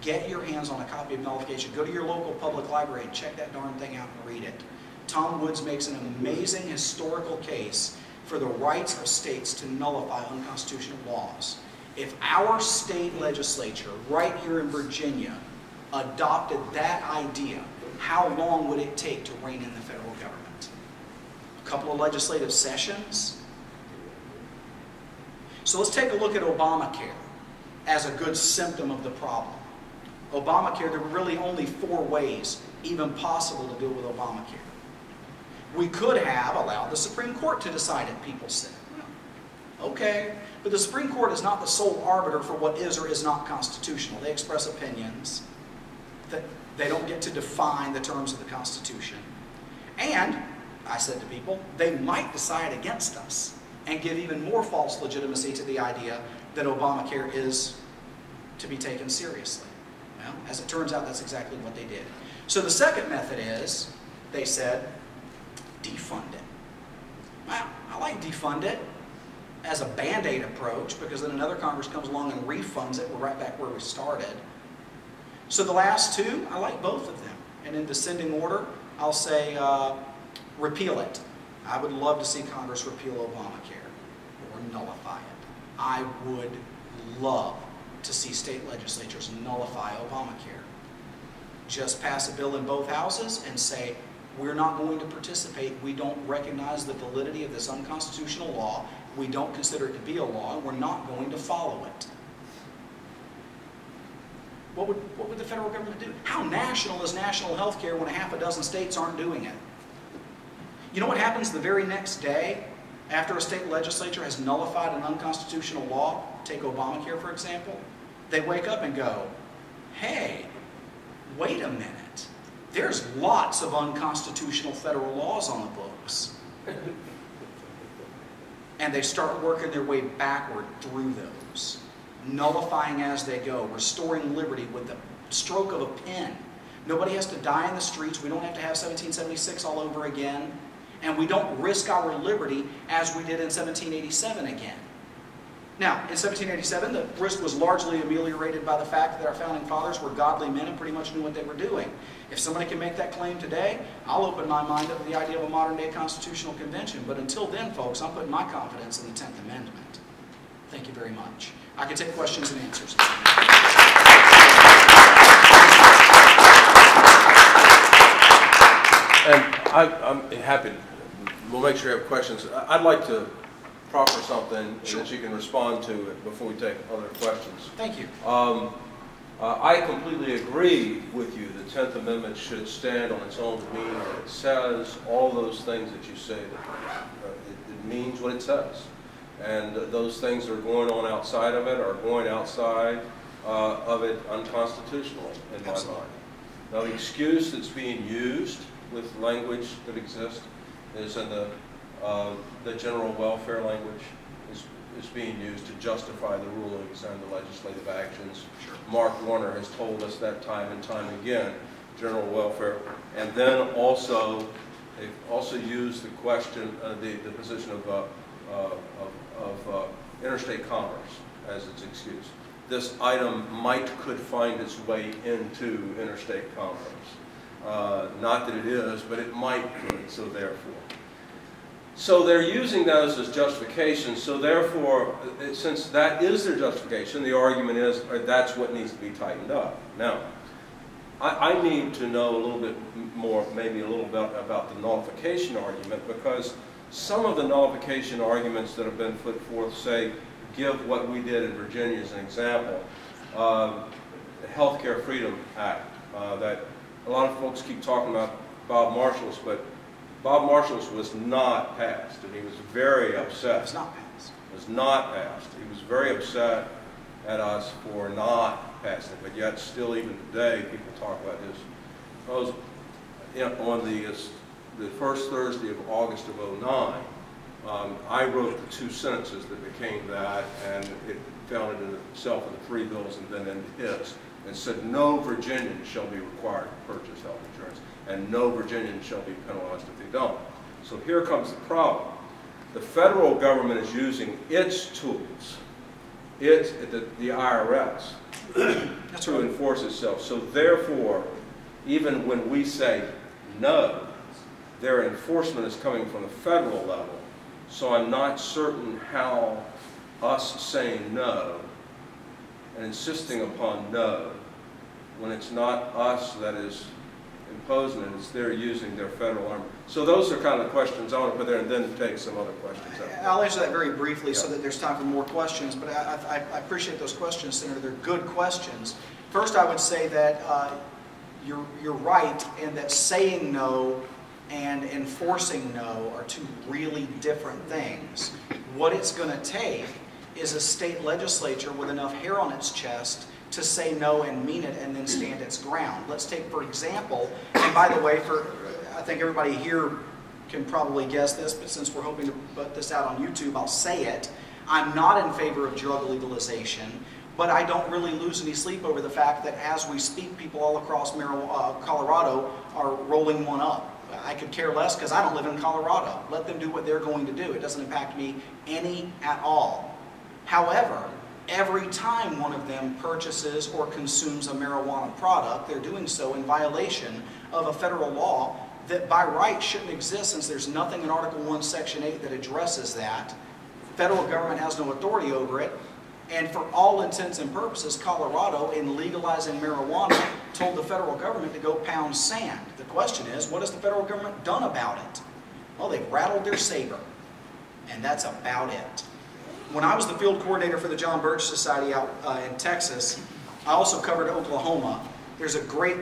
Get your hands on a copy of Nullification. Go to your local public library and check that darn thing out and read it. Tom Woods makes an amazing historical case for the rights of states to nullify unconstitutional laws. If our state legislature, right here in Virginia, adopted that idea, how long would it take to rein in the federal government? A couple of legislative sessions? So let's take a look at Obamacare as a good symptom of the problem. Obamacare, there were really only 4 ways even possible to deal with Obamacare. We could have allowed the Supreme Court to decide it, people said. Okay, but the Supreme Court is not the sole arbiter for what is or is not constitutional. They express opinions. That they don't get to define the terms of the Constitution. And, I said to people, they might decide against us and give even more false legitimacy to the idea that Obamacare is to be taken seriously. Well, as it turns out, that's exactly what they did. So the second method is, they said, defund it. Well, I like defund it as a band-aid approach, because then another Congress comes along and refunds it. We're right back where we started. So the last 2, I like both of them. And in descending order, I'll say repeal it. I would love to see Congress repeal Obamacare or nullify it. I would love to see state legislatures nullify Obamacare. Just pass a bill in both houses and say, we're not going to participate. We don't recognize the validity of this unconstitutional law. We don't consider it to be a law, and we're not going to follow it. What would the federal government do? How national is national health care when 6 states aren't doing it? You know what happens the very next day after a state legislature has nullified an unconstitutional law? Take Obamacare, for example. They wake up and go, hey, wait a minute. There's lots of unconstitutional federal laws on the books. And they start working their way backward through those. Nullifying as they go, restoring liberty with the stroke of a pen. Nobody has to die in the streets. We don't have to have 1776 all over again. and we don't risk our liberty as we did in 1787 again. Now, in 1787, the risk was largely ameliorated by the fact that our founding fathers were godly men and pretty much knew what they were doing. If somebody can make that claim today, I'll open my mind up to the idea of a modern-day constitutional convention. But until then, folks, I'm putting my confidence in the 10th Amendment. Thank you very much. I can take questions and answers. And I'm happy to, we'll make sure you have questions. I'd like to proffer something Sure. that you can respond to it before we take other questions. Thank you. I completely agree with you. The 10th Amendment should stand on its own demeanor. It says all those things that you say. That it means what it says. And those things that are going on outside of it are going outside of it unconstitutionally, in my mind. Now, the excuse that's being used with language that exists is in the general welfare language is being used to justify the rulings and the legislative actions. Sure. Mark Warner has told us that time and time again, general welfare. And then also, they've also used the question, the position of interstate commerce as its excuse. This item could find its way into interstate commerce. Not that it is, but it might could, so therefore. So they're using those as justification, so therefore, since that is their justification, the argument is that's what needs to be tightened up. Now, I need to know a little bit more, maybe a little bit about the nullification argument, because some of the nullification arguments that have been put forth, say, give what we did in Virginia as an example, the Healthcare Freedom Act, that a lot of folks keep talking about Bob Marshall's, but Bob Marshall's was not passed, and he was very upset. It was not passed. It was not passed. He was very upset at us for not passing it, but yet still even today people talk about his proposal. On the first Thursday of August of '09, I wrote the two sentences that became that, and it found it in itself in the three bills and then in his, and said no Virginian shall be required to purchase health insurance, and no Virginian shall be penalized if they don't. So here comes the problem. The federal government is using its tools, the IRS, to enforce itself. So therefore, even when we say no, their enforcement is coming from the federal level. So I'm not certain how us saying no and insisting upon no, when it's not us that is imposing it, it's they're using their federal arm. So those are kind of the questions I want to put there, and then take some other questions. I'll answer that very briefly so that there's time for more questions, but I appreciate those questions, Senator. They're good questions. First, I would say that you're right in that saying no and enforcing no are two really different things. What it's going to take is a state legislature with enough hair on its chest to say no and mean it and then stand its ground. Let's take, for example, and by the way, I think everybody here can probably guess this, but since we're hoping to put this out on YouTube, I'll say it. I'm not in favor of drug legalization, but I don't really lose any sleep over the fact that as we speak, people all across Colorado are rolling one up. I could care less because I don't live in Colorado. Let them do what they're going to do. It doesn't impact me any at all. However, every time one of them purchases or consumes a marijuana product, they're doing so in violation of a federal law that by right shouldn't exist, since there's nothing in Article 1, Section 8 that addresses that. The federal government has no authority over it. And for all intents and purposes, Colorado, in legalizing marijuana, told the federal government to go pound sand. The question is, what has the federal government done about it? Well, they've rattled their saber, and that's about it. When I was the field coordinator for the John Birch Society out in Texas, I also covered Oklahoma. There's a great,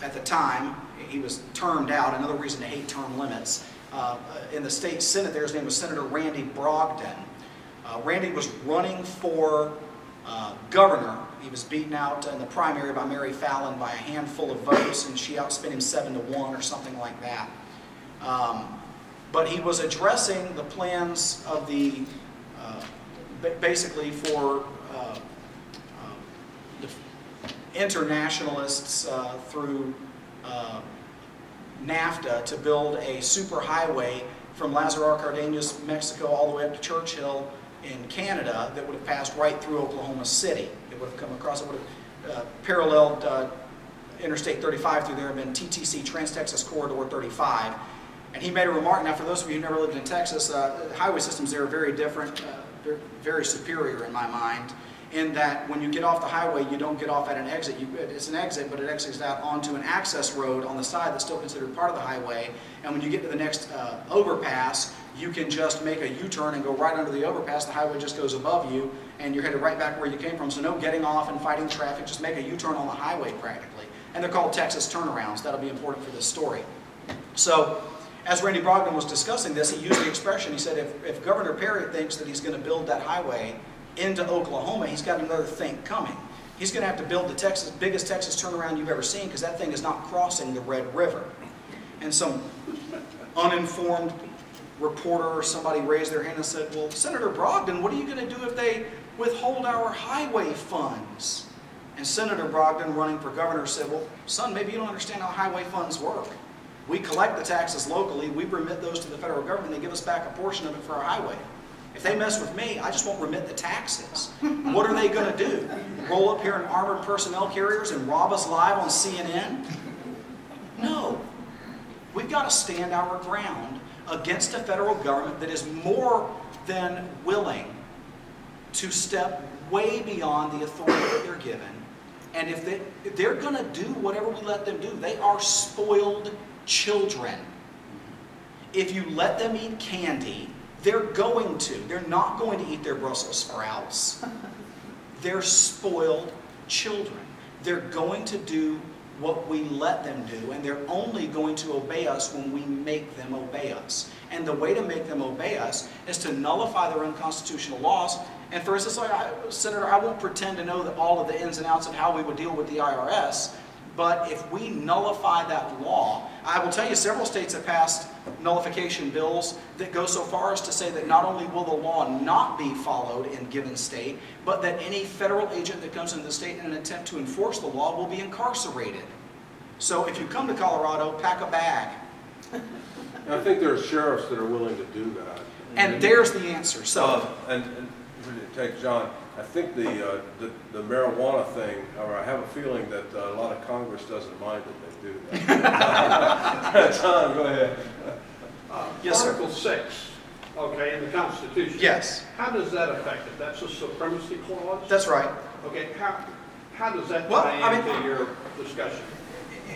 at the time, he was termed out, another reason to hate term limits. In the state Senate there, his name was Senator Randy Brogdon. Randy was running for governor. He was beaten out in the primary by Mary Fallin by a handful of votes, and she outspent him 7-1 or something like that. But he was addressing the plans of the, basically for the internationalists through NAFTA to build a superhighway from Lázaro Cárdenas, Mexico, all the way up to Churchill in Canada that would have passed right through Oklahoma City. It would have come across, it would have paralleled Interstate 35 through there and been TTC, Trans-Texas Corridor 35. And he made a remark. Now, for those of you who never lived in Texas, highway systems there are very different. They're very superior in my mind, in that when you get off the highway, you don't get off at an exit. It's an exit, but it exits out onto an access road on the side that's still considered part of the highway. And when you get to the next overpass, you can just make a U-turn and go right under the overpass. The highway just goes above you, and you're headed right back where you came from. So no getting off and fighting traffic. Just make a U-turn on the highway practically. And they're called Texas turnarounds. That'll be important for this story. So, as Randy Brogdon was discussing this, he used the expression, he said, if Governor Perry thinks that he's going to build that highway into Oklahoma, he's got another thing coming. He's going to have to build the biggest Texas turnaround you've ever seen, because that thing is not crossing the Red River. And some uninformed reporter or somebody raised their hand and said, well, Senator Brogdon, what are you going to do if they withhold our highway funds? And Senator Brogdon, running for governor, said, well, son, maybe you don't understand how highway funds work. We collect the taxes locally, we remit those to the federal government, they give us back a portion of it for our highway. If they mess with me, I just won't remit the taxes. What are they going to do? Roll up here in armored personnel carriers and rob us live on CNN? No. We've got to stand our ground against a federal government that is more than willing to step way beyond the authority that they're given. And if they're going to do whatever we let them do, they are spoiled children. If you let them eat candy, they're going to. They're not going to eat their Brussels sprouts. They're spoiled children. They're going to do what we let them do, and they're only going to obey us when we make them obey us. And the way to make them obey us is to nullify their unconstitutional laws. And for instance, Senator, I won't pretend to know that all of the ins and outs of how we would deal with the IRS, but if we nullify that law, I will tell you several states have passed nullification bills that go so far as to say that not only will the law not be followed in a given state, but that any federal agent that comes into the state in an attempt to enforce the law will be incarcerated. So if you come to Colorado, pack a bag. I think there are sheriffs that are willing to do that. And there's the answer. So, and take John, I think the marijuana thing, or I have a feeling that a lot of Congress doesn't mind that they do that. John, go ahead. Yes, Article 6, okay, in the Constitution. Yes. How does that affect it? That's a supremacy clause? That's right. Okay, how does that tie into your discussion?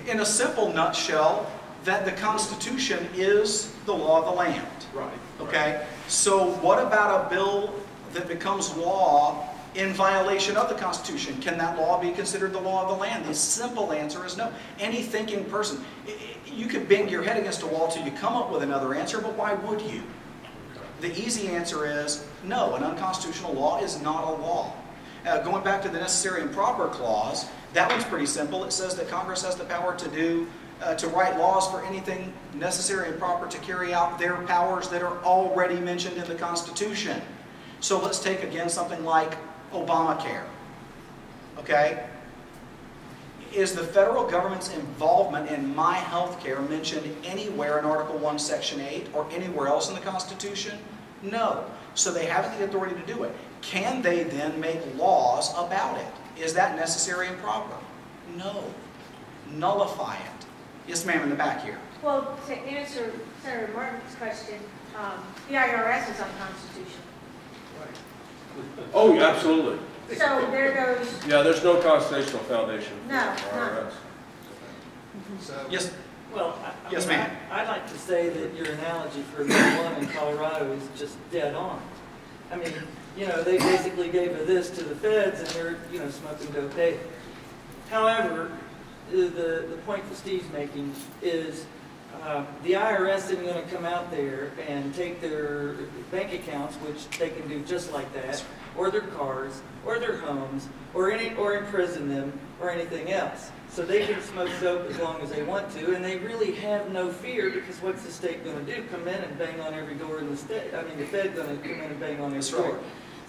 In a simple nutshell, that the Constitution is the law of the land. Right. Okay? So what about a bill that becomes law in violation of the Constitution? Can that law be considered the law of the land? The simple answer is no. Any thinking person, you could bang your head against a wall till you come up with another answer, but why would you? The easy answer is no. An unconstitutional law is not a law. Going back to the necessary and proper clause, that one's pretty simple. It says that Congress has the power to write laws for anything necessary and proper to carry out their powers that are already mentioned in the Constitution. So let's take again something like Obamacare. Okay? Is the federal government's involvement in my health care mentioned anywhere in Article 1, Section 8 or anywhere else in the Constitution? No. So they haven't the authority to do it. Can they then make laws about it? Is that necessary and proper? No. Nullify it. Yes, ma'am, in the back here. Well, to answer Senator Martin's question, the IRS is unconstitutional. Oh, yeah, absolutely. So there goes. Yeah, there's no constitutional foundation for No, IRS. Yes. Well, Yes, ma'am. I'd like to say that your analogy for marijuana in Colorado is just dead on. I mean, you know, they basically gave this to the feds and they're, you know, smoking dope daily. However, the point that Steve's making is the IRS isn't going to come out there and take their bank accounts, which they can do just like that, or their cars, or their homes, or imprison them, or anything else. So they can smoke dope as long as they want to, and they really have no fear, because what's the state going to do? Come in and bang on every door in the state. I mean, the Fed's going to come in and bang on every door.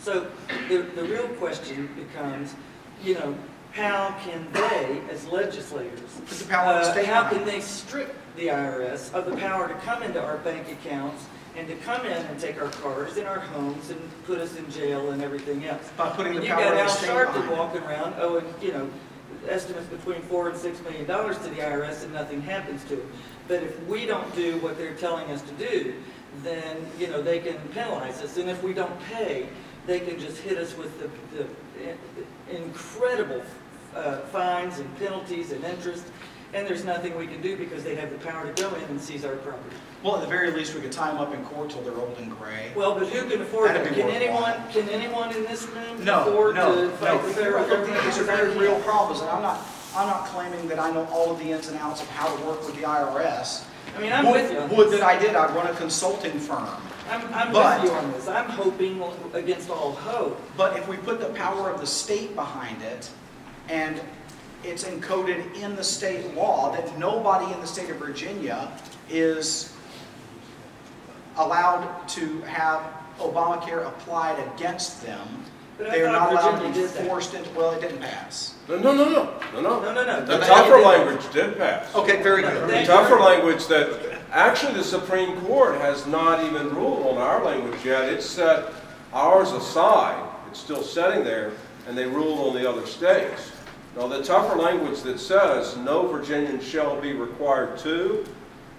So the real question becomes, you know, how can they, as legislators, Put the power of the state how behind can they strip the IRS of the power to come into our bank accounts and to come in and take our cars and our homes and put us in jail and everything else. By putting the You power got of the Al state Sharpton behind it. walking around owing, estimates between $4 and $6 million to the IRS and nothing happens to him. But if we don't do what they're telling us to do, then, they can penalize us. And if we don't pay, they can just hit us with the incredible fines and penalties and interest. And there's nothing we can do because they have the power to go in and seize our property. Well, at the very least, we could tie them up in court till they're old and gray. Well, but who can afford That'd that? be Can anyone in this room No. afford to fight the federal government? These are very real problems, and I'm not claiming that I know all of the ins and outs of how to work with the IRS. I mean, I'm with you on Would this. that I did. I'd run a consulting firm. I'm But- with you on this. I'm hoping against all hope. But if we put the power of the state behind it, and it's encoded in the state law that nobody in the state of Virginia is allowed to have Obamacare applied against them, But I they are thought not allowed to Virginia be did that. forced into, well, it didn't pass. No. No. The tougher language did pass. Okay, very good. The tougher language that, actually the Supreme Court has not even ruled on our language yet. It's set ours aside. It's still sitting there, and they ruled on the other states. Now, the tougher language that says no Virginian shall be required to,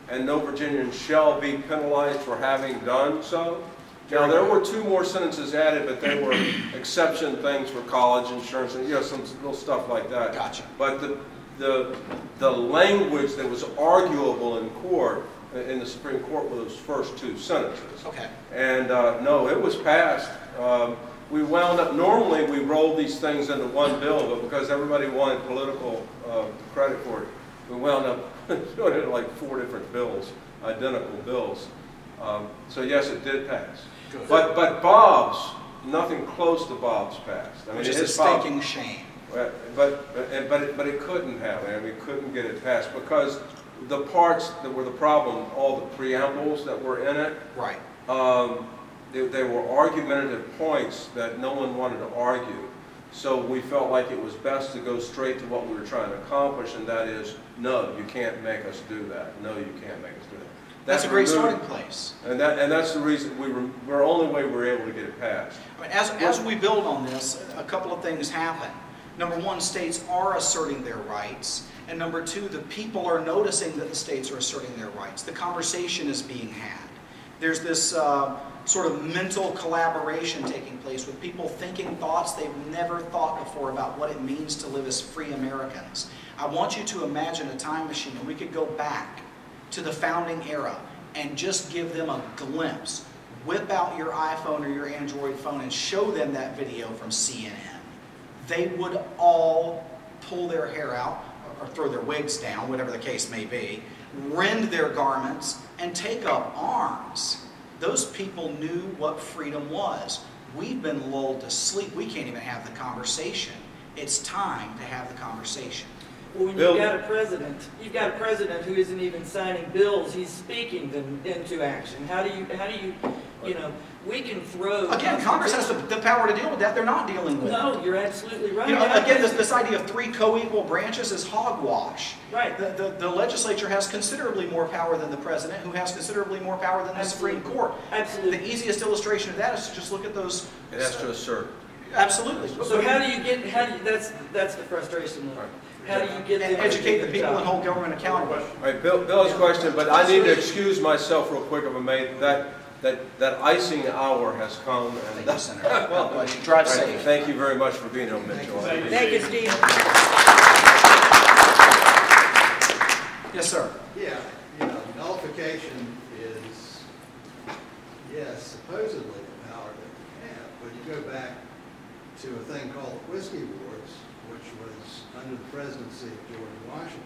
and no Virginian shall be penalized for having done so. Now, there were 2 more sentences added, but they were exception things for college insurance and some little stuff like that. Gotcha. But the language that was arguable in court, in the Supreme Court, were those first 2 sentences. Okay. And no, it was passed. We wound up, normally we rolled these things into one bill, but because everybody wanted political credit for it, we wound up doing it like 4 different bills, identical bills. So yes, it did pass. Good. But Bob's, nothing close to Bob's passed. I mean, Which is a his Bob- stinking shame. but it couldn't have. I mean, we couldn't get it passed because the parts that were the problem, all the preambles that were in it, Right. they were argumentative points that no one wanted to argue. So we felt like it was best to go straight to what we were trying to accomplish, and that is, no, you can't make us do that. No, you can't make us do that. That's a great starting place. And that's the reason we're only way we were able to get it passed. I mean, as we build on this, a couple of things happen. Number one, states are asserting their rights. And number two, the people are noticing that the states are asserting their rights. The conversation is being had. There's this sort of mental collaboration taking place with people thinking thoughts they've never thought before about what it means to live as free Americans. I want you to imagine a time machine and we could go back to the founding era and just give them a glimpse. Whip out your iPhone or your Android phone and show them that video from CNN. They would all pull their hair out or throw their wigs down, whatever the case may be, rend their garments, and take up arms. Those people knew what freedom was. We've been lulled to sleep. We can't even have the conversation. It's time to have the conversation. Well, when you've got a president who isn't even signing bills, he's speaking them into action. How do you we can throw... Again, Congress has the power to deal with that. They're not dealing with it. No, you're absolutely right. Again, this idea of 3 co-equal branches is hogwash. Right. The legislature has considerably more power than the president, who has considerably more power than the Supreme Court. Absolutely. The easiest illustration of that is to just look at those... It has to assert. Absolutely. So that's the frustration. Right. How do you get And them educate to the do people job? and hold government accountable. All right, Bill's question, but I need to excuse myself real quick if I may. That icing hour has come. And Thank you, Senator. Well, bless you. Drive All right, safe. thank you very much for being here, Mitchell. Thank you, Steve. Yes, sir. Yeah, nullification is, yes, supposedly the power that you have, but you go back to a thing called the Whiskey Wars, which was under the presidency of George Washington.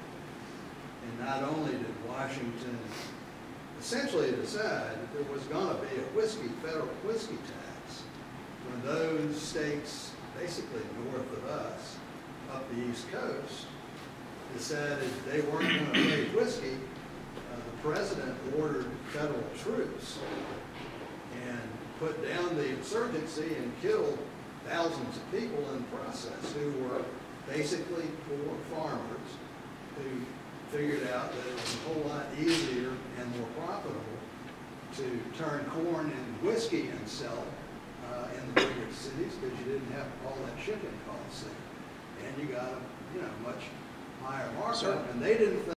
And not only did Washington essentially decide that there was going to be a federal whiskey tax when those states, basically north of us, up the East Coast, decided they weren't going to raise whiskey, the president ordered federal troops and put down the insurgency and killed thousands of people in the process who were basically poor farmers who figured out that it was a whole lot easier and more profitable to turn corn into whiskey and sell in the bigger cities because you didn't have all that shipping costs there. And you got a much higher markup. Sure. And they didn't